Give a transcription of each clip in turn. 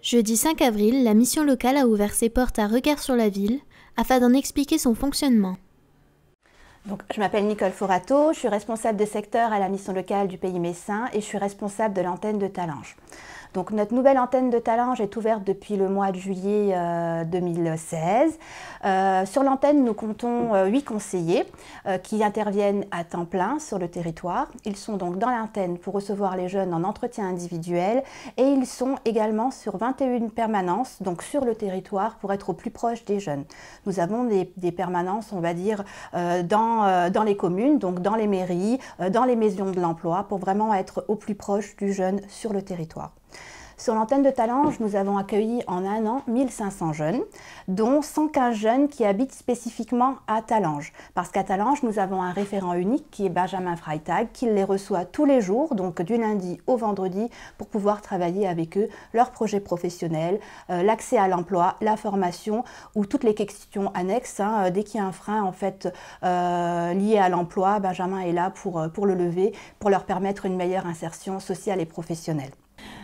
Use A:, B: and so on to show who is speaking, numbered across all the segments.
A: Jeudi 5 avril, la mission locale a ouvert ses portes à Regard sur la ville afin d'en expliquer son fonctionnement.
B: Donc, je m'appelle Nicole Forato, je suis responsable de secteur à la mission locale du Pays Messin et je suis responsable de l'antenne de Talange. Donc, notre nouvelle antenne de Talange est ouverte depuis le mois de juillet 2016. Sur l'antenne, nous comptons 8 conseillers qui interviennent à temps plein sur le territoire. Ils sont donc dans l'antenne pour recevoir les jeunes en entretien individuel et ils sont également sur 21 permanences, donc sur le territoire, pour être au plus proche des jeunes. Nous avons des permanences, on va dire, dans les communes, donc dans les mairies, dans les maisons de l'emploi, pour vraiment être au plus proche du jeune sur le territoire. Sur l'antenne de Talange, nous avons accueilli en un an 1500 jeunes, dont 115 jeunes qui habitent spécifiquement à Talange. Parce qu'à Talange, nous avons un référent unique qui est Benjamin Freitag, qui les reçoit tous les jours, donc du lundi au vendredi, pour pouvoir travailler avec eux leurs projets professionnels, l'accès à l'emploi, la formation ou toutes les questions annexes. Dès qu'il y a un frein en fait, lié à l'emploi, Benjamin est là pour le lever, pour leur permettre une meilleure insertion sociale et professionnelle.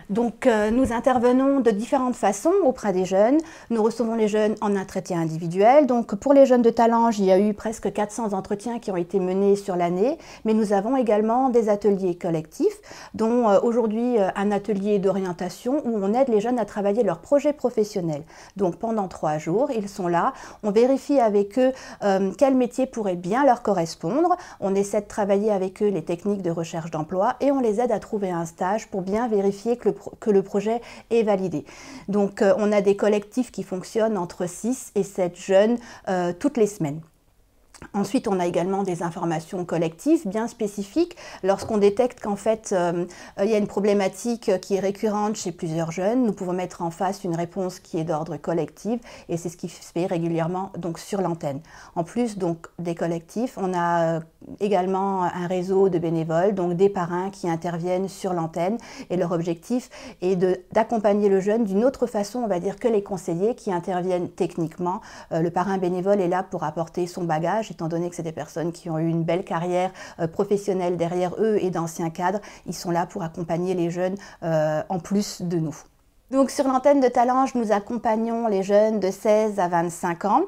B: Donc nous intervenons de différentes façons auprès des jeunes. Nous recevons les jeunes en entretien individuel. Donc pour les jeunes de Talange, il y a eu presque 400 entretiens qui ont été menés sur l'année. Mais nous avons également des ateliers collectifs, dont aujourd'hui un atelier d'orientation où on aide les jeunes à travailler leur projet professionnel. Donc pendant 3 jours, ils sont là. On vérifie avec eux quel métier pourrait bien leur correspondre. On essaie de travailler avec eux les techniques de recherche d'emploi et on les aide à trouver un stage pour bien vérifier que le projet est validé. Donc on a des collectifs qui fonctionnent entre 6 et 7 jeunes toutes les semaines. Ensuite, on a également des informations collectives bien spécifiques. Lorsqu'on détecte qu'en fait, il y a une problématique qui est récurrente chez plusieurs jeunes, nous pouvons mettre en face une réponse qui est d'ordre collectif et c'est ce qui se fait régulièrement donc, sur l'antenne. En plus donc, des collectifs, on a également un réseau de bénévoles, donc des parrains qui interviennent sur l'antenne et leur objectif est d'accompagner le jeune d'une autre façon, on va dire, que les conseillers qui interviennent techniquement. Le parrain bénévole est là pour apporter son bagage, étant donné que c'est des personnes qui ont eu une belle carrière professionnelle derrière eux et d'anciens cadres, ils sont là pour accompagner les jeunes en plus de nous. Donc sur l'antenne de Talange, nous accompagnons les jeunes de 16 à 25 ans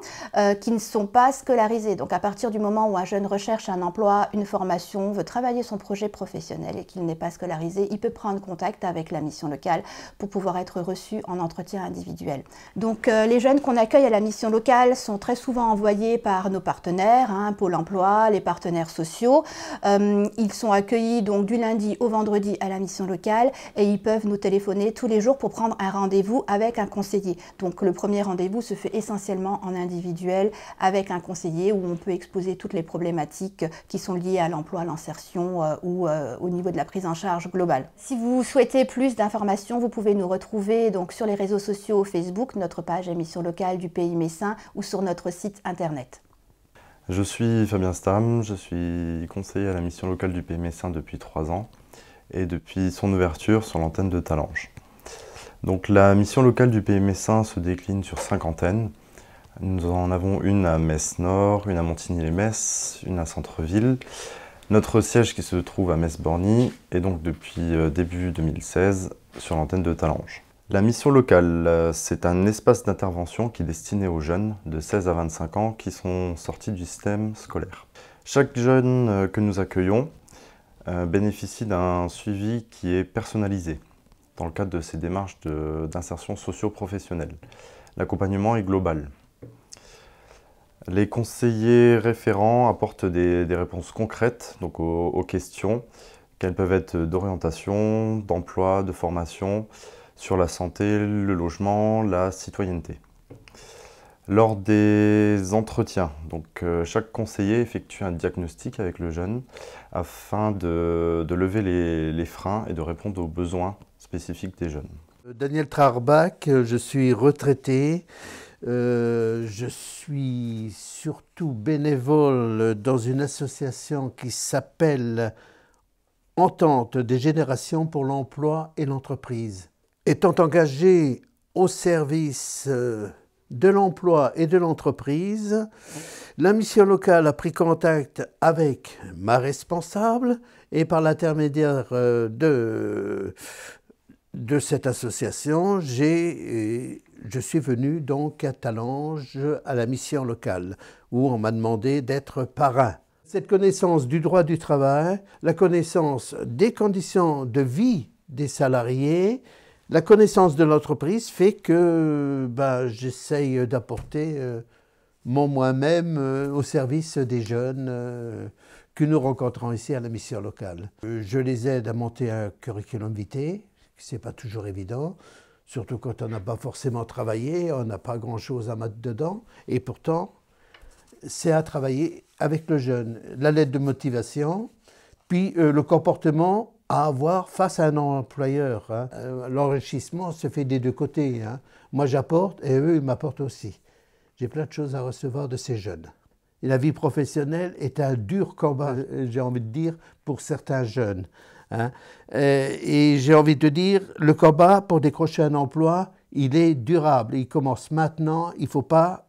B: qui ne sont pas scolarisés. Donc à partir du moment où un jeune recherche un emploi, une formation, veut travailler son projet professionnel et qu'il n'est pas scolarisé, il peut prendre contact avec la mission locale pour pouvoir être reçu en entretien individuel. Donc les jeunes qu'on accueille à la mission locale sont très souvent envoyés par nos partenaires, Pôle emploi, les partenaires sociaux. Ils sont accueillis donc du lundi au vendredi à la mission locale et ils peuvent nous téléphoner tous les jours pour prendre un rendez-vous avec un conseiller. Donc le premier rendez-vous se fait essentiellement en individuel avec un conseiller où on peut exposer toutes les problématiques qui sont liées à l'emploi, à l'insertion ou au niveau de la prise en charge globale. Si vous souhaitez plus d'informations, vous pouvez nous retrouver donc sur les réseaux sociaux Facebook, notre page émission locale du Pays Messin ou sur notre site internet.
C: Je suis Fabien Stam, je suis conseiller à la mission locale du Pays Messin depuis 3 ans et depuis son ouverture sur l'antenne de Talange. Donc la mission locale du Pays Messin se décline sur 5 antennes. Nous en avons une à Metz-Nord, une à Montigny-les-Metz, une à Centreville. Notre siège qui se trouve à Metz-Borny et donc depuis début 2016 sur l'antenne de Talange. La mission locale, c'est un espace d'intervention qui est destiné aux jeunes de 16 à 25 ans qui sont sortis du système scolaire. Chaque jeune que nous accueillons bénéficie d'un suivi qui est personnalisé dans le cadre de ces démarches d'insertion socio-professionnelle. L'accompagnement est global. Les conseillers référents apportent des réponses concrètes donc aux questions, qu'elles peuvent être d'orientation, d'emploi, de formation, sur la santé, le logement, la citoyenneté. Lors des entretiens, donc, chaque conseiller effectue un diagnostic avec le jeune afin de lever les freins et de répondre aux besoins spécifiques des jeunes.
D: Daniel Trarbach, je suis retraité. Je suis surtout bénévole dans une association qui s'appelle Entente des générations pour l'emploi et l'entreprise. Étant engagé au service de l'emploi et de l'entreprise, la mission locale a pris contact avec ma responsable et par l'intermédiaire De cette association, je suis venu donc à Talange à la mission locale où on m'a demandé d'être parrain. Cette connaissance du droit du travail, la connaissance des conditions de vie des salariés, la connaissance de l'entreprise fait que j'essaye d'apporter mon moi-même au service des jeunes que nous rencontrons ici à la mission locale. Je les aide à monter un curriculum vitae, ce n'est pas toujours évident, surtout quand on n'a pas forcément travaillé, on n'a pas grand-chose à mettre dedans, et pourtant, c'est à travailler avec le jeune. La lettre de motivation, puis le comportement à avoir face à un employeur. Hein. L'enrichissement se fait des deux côtés. Hein. Moi, j'apporte et eux, ils m'apportent aussi. J'ai plein de choses à recevoir de ces jeunes. Et la vie professionnelle est un dur combat, j'ai envie de dire, pour certains jeunes. Hein. Et j'ai envie de dire, le combat pour décrocher un emploi, il est durable. Il commence maintenant, il ne faut pas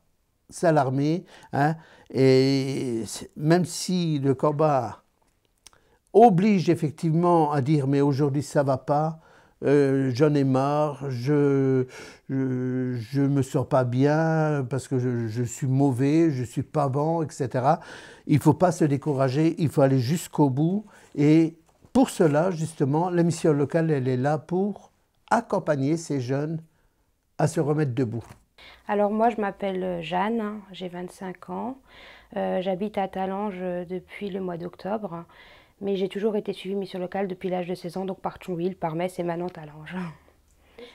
D: s'alarmer. Hein. Et même si le combat oblige effectivement à dire « mais aujourd'hui ça ne va pas », j'en ai marre, je me sens pas bien parce que je suis mauvais, je suis pas bon, etc. Il ne faut pas se décourager, il faut aller jusqu'au bout. Et pour cela, justement, la mission locale, elle est là pour accompagner ces jeunes à se remettre debout.
E: Alors moi, je m'appelle Jeanne, j'ai 25 ans. J'habite à Talange depuis le mois d'octobre. Mais j'ai toujours été suivie mission locale depuis l'âge de 16 ans, donc par Thionville, par Metz et maintenant Talange.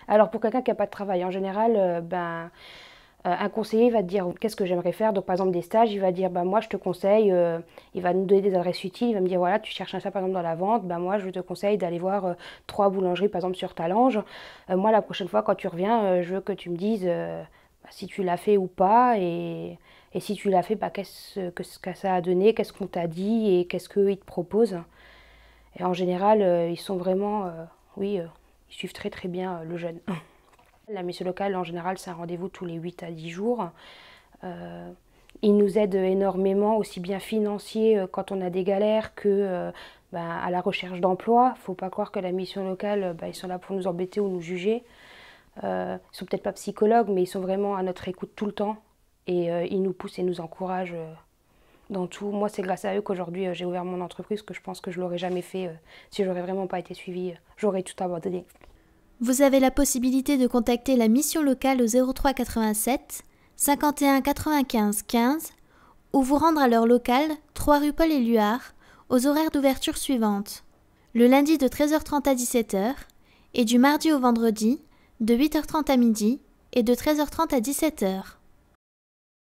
E: Alors pour quelqu'un qui n'a pas de travail, en général, un conseiller va te dire qu'est-ce que j'aimerais faire. Donc par exemple des stages, il va dire moi je te conseille, il va nous donner des adresses utiles, il va me dire voilà tu cherches ça par exemple dans la vente, moi je te conseille d'aller voir 3 boulangeries par exemple sur Talange. Moi la prochaine fois quand tu reviens, je veux que tu me dises si tu l'as fait ou pas et si tu l'as fait, qu'est-ce que ça a donné, qu'est-ce qu'on t'a dit et qu'est-ce qu'ils te proposent. Et en général, ils sont vraiment, ils suivent très très bien le jeune. La mission locale, en général, c'est un rendez-vous tous les 8 à 10 jours. Ils nous aident énormément, aussi bien financiers quand on a des galères que à la recherche d'emploi. Il ne faut pas croire que la mission locale, ils sont là pour nous embêter ou nous juger. Ils ne sont peut-être pas psychologues, mais ils sont vraiment à notre écoute tout le temps. Et ils nous poussent et nous encouragent dans tout. Moi, c'est grâce à eux qu'aujourd'hui, j'ai ouvert mon entreprise, que je pense que je ne l'aurais jamais fait. Si je n'aurais vraiment pas été suivie, j'aurais tout abandonné.
A: Vous avez la possibilité de contacter la mission locale au 03 87 51 95 15 ou vous rendre à leur local 3 rue Paul Éluard aux horaires d'ouverture suivantes. Le lundi de 13h30 à 17h et du mardi au vendredi de 8h30 à midi et de 13h30 à 17h.